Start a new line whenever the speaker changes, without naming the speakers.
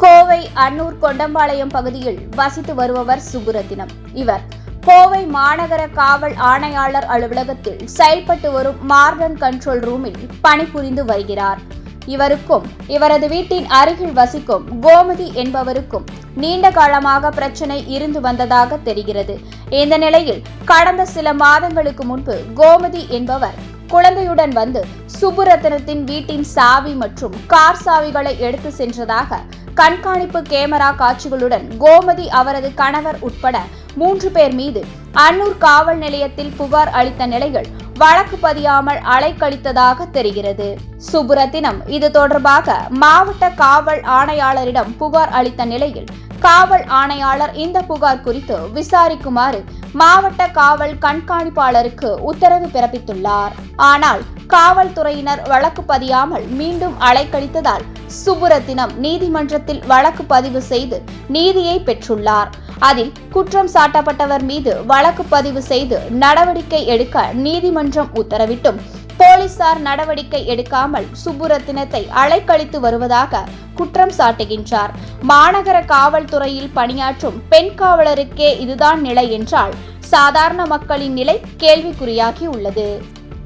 கோவை அன்னூர் கொண்டம்பாளையம் பகுதியில் வசித்து வருபவர் சுப்புரத்தினம். இவர் கோவை மாநகர காவல் ஆணையாளர் அலுவலகத்தில் செயல்பட்டு வரும் மார்டன் கண்ட்ரோல் ரூமில் பணிபுரிந்து வருகிறார். இவருக்கும் இவரது வீட்டின் அருகில் வசிக்கும் கோமதி என்பவருக்கும் நீண்ட காலமாக பிரச்சனை இருந்து வந்ததாக தெரிகிறது. இந்த நிலையில் கடந்த சில மாதங்களுக்கு முன்பு கோமதி என்பவர் குழந்தையுடன் வந்து சுப்புரத்தினத்தின் வீட்டின் சாவி மற்றும் கார் சாவிகளை எடுத்து சென்றதாக கண்காணிப்பு கேமரா காட்சிகளுடன் கோமதி அவரது கணவர் உட்பட 3 பேர் மீது அன்னூர் காவல் நிலையத்தில் புகார் அளித்த நிலையில் வழக்கு பதியாமல் அலைக்கழித்ததாக தெரிகிறது. சுப்புரத்தினம் இது தொடர்பாக மாவட்ட காவல் ஆணையாளரிடம் புகார் அளித்த நிலையில் காவல் ஆணையாளர் இந்த புகார் குறித்து விசாரிக்குமாறு மாவட்ட காவல் கண்காணிப்பாளருக்கு உத்தரவு பிறப்பித்துள்ளார். ஆனால் காவல்துறையினர் வழக்கு பதியாமல் மீண்டும் அலைக்கழித்ததால் சுப்புரத்தினம் நீதிமன்றத்தில் வழக்கு பதிவு செய்து நீதியை பெற்றுள்ளார். அதில் குற்றம் சாட்டப்பட்டவர் மீது வழக்கு பதிவு செய்து நடவடிக்கை எடுக்க நீதிமன்றம் உத்தரவிட்டும் போலீசார் நடவடிக்கை எடுக்காமல் சுப்புரத்தினத்தை அலைக்கழித்து வருவதாக குற்றம் சாட்டுகின்றார். மாநகர காவல்துறையில் பணியாற்றும் பெண் காவலருக்கே இதுதான் நிலை என்றால் சாதாரண மக்களின் நிலை கேள்விக்குறியாகி உள்ளது.